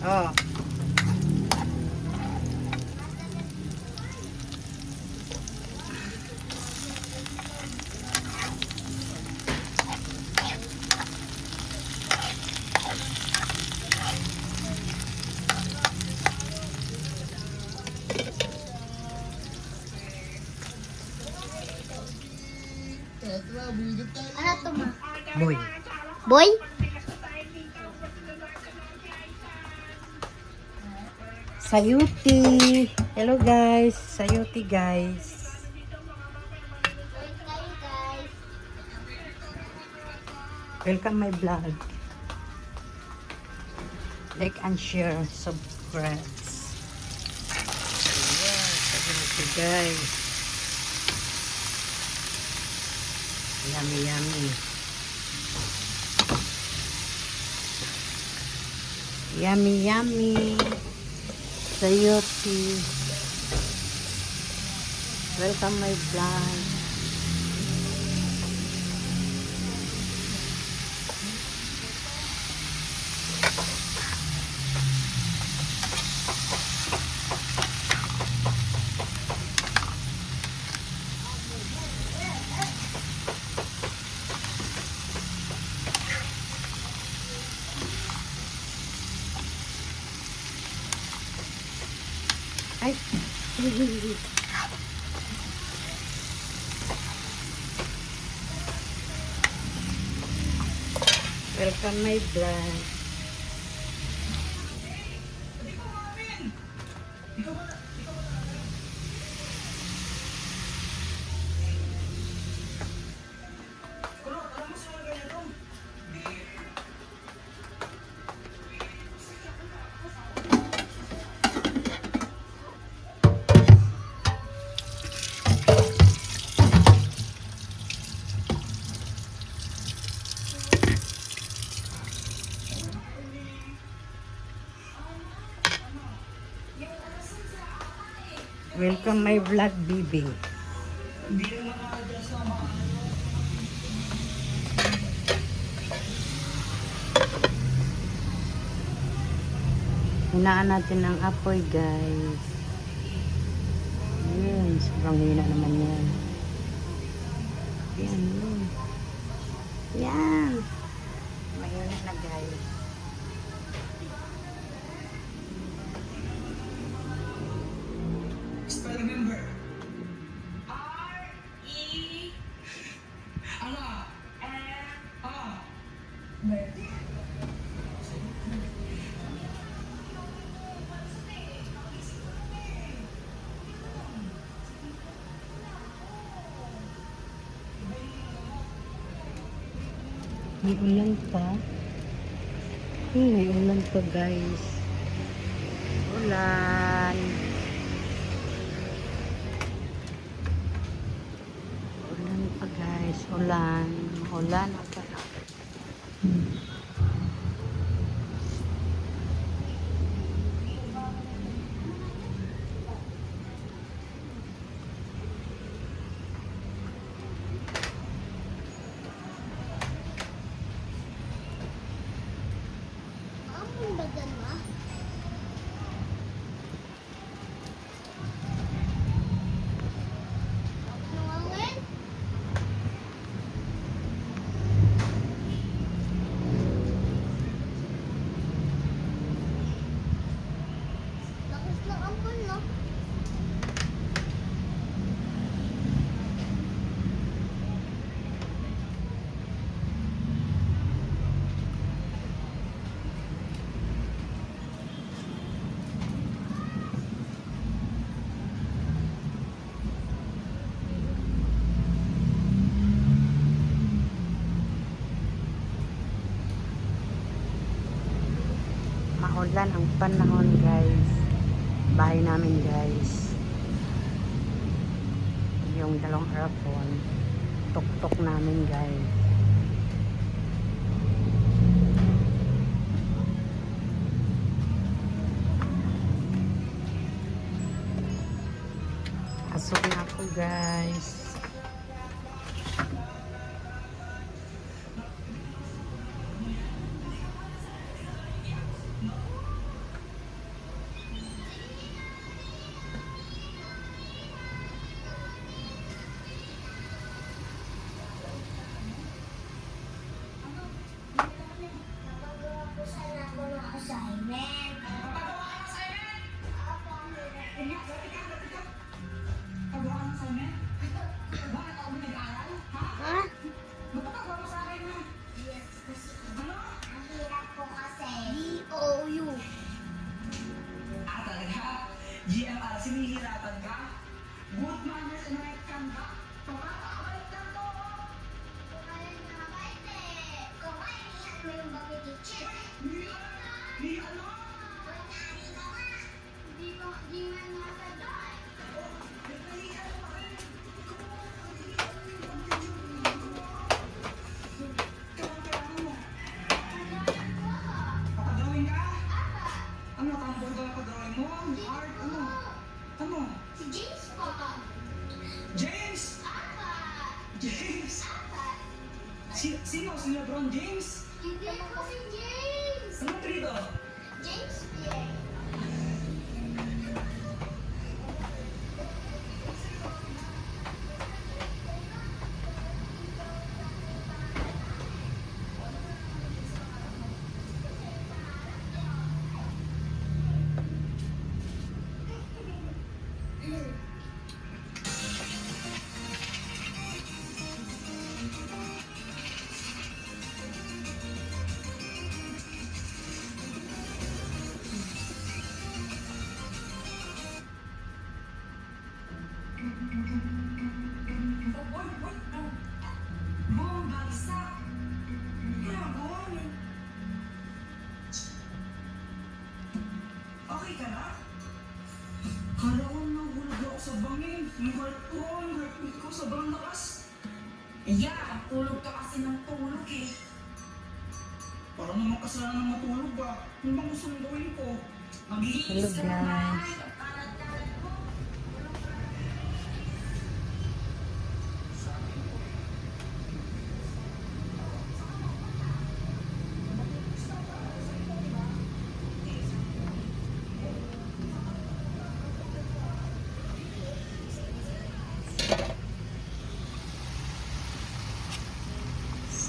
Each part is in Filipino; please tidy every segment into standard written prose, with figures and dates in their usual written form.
Oh. Ano to ma? Boy. Boy? Sayuti. Hello guys. Sayuti guys. Welcome my vlog. Like and share. Subscribe. Yeah, sayuti guys. Yummy yummy. Yummy yummy. Sayuti. Welcome my vlog. Ay. Welcome my vlog. Welcome my vlog, Bibi. Hinaan natin ang apoy, guys. Yun, sobrang hina naman yan. Yan, yun. Yan. Mainit na, guys. Spelling number. R-E ano? N-A. May ulan pa. May ulan pa, guys. Ulan. Ulan pa, guys. Ulan. Ulan pa. Ang bagan ma? Nangangin? Lakas ng ampon, no? Maulan ang panahon, guys. Bahay namin, guys. Yung dalawang aircon. Tok-tok namin, guys. Pasok na ako, guys. Ni ano? Nakadrawing ka? Ano, tambol ka nakadrawing mo? Art, ano? Ano? James? James? Sino? Si LeBron James? Ano apelido? Bagsak! Ginagawa mo? Okay ka na? Kala ko nahulog ako sa bangin. Yung heartbeat ko sobrang lakas. Yeah, tulog ka kasi ng tulog eh. Parang naman kasalanan ng matulog ba? Ano bang gusto mong gawin ko? Maglinis ka Hello, ng bahay. guys. Ang kalat-kalat mo.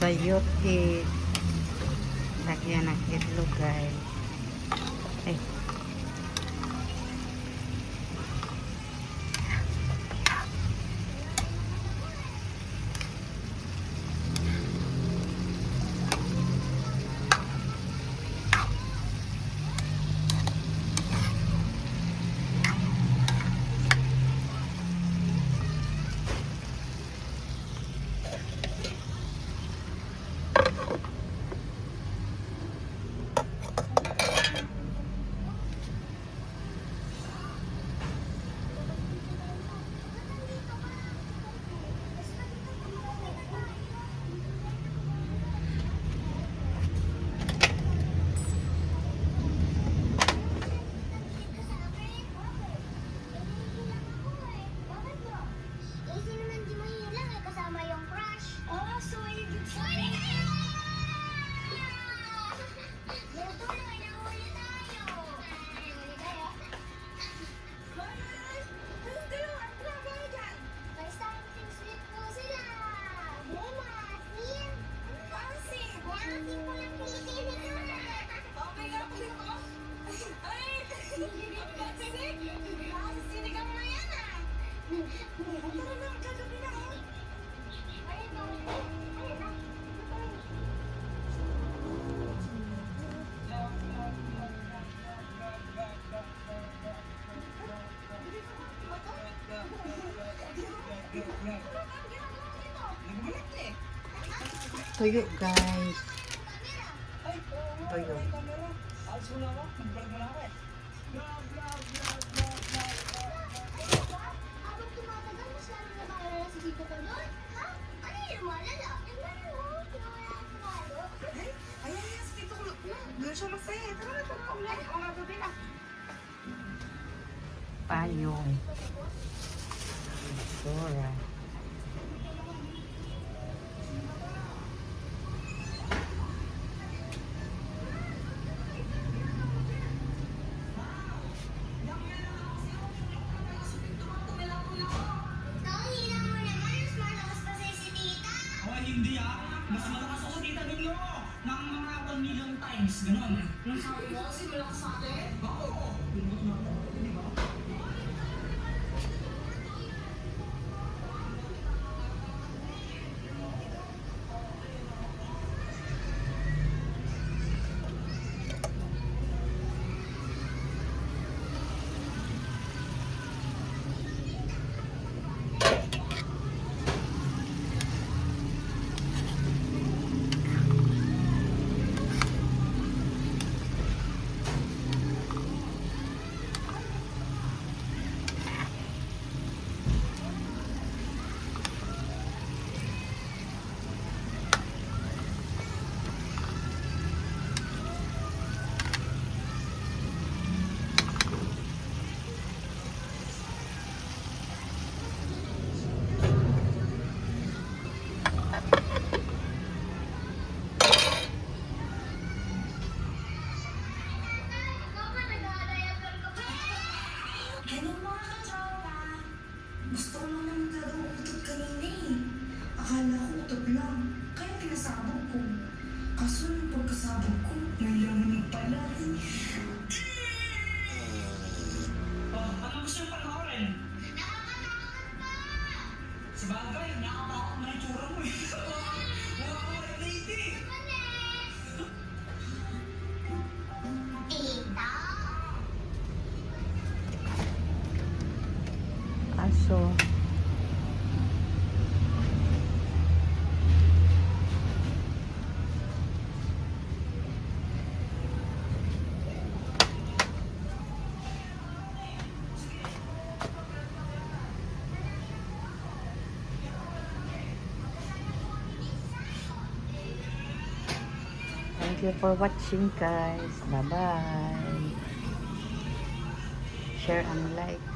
Sayot lagyan ng itlog guys. Ay. Tuyo guys. Tuyo. Alis mo na ako. Mag-vlog mo na ako eh. Habang tumatagal, mas lalo na maalala si Tito ko doon. Ha? Ano yung malala? Yung lalo mo, pinawala ko lalo. Ayan yan, si Tito Kulot na. Doon siya masaya. Tara na, tulog ka ulit. Ako nga gabi na. Payong. Dora. Tangina mo naman, mas malakas pa sa'yo si Tita. Ay, hindi ah. Mas malakas ako tita ninyo. Ng mga 1 million times. Ganon. Yung sabi mo kasi malakas sa akin? Oo. Di ba? pinasabog ko. Kaso nung pagkasabog ko, may laman yung pala. Ano gusto yung panoorin? Nakakatakot pa! Sabagay, nakakatakot na yung tsura mo eh. Wow, lady! Tita? Aso. Thank you for watching, guys. Bye-bye. Share and like.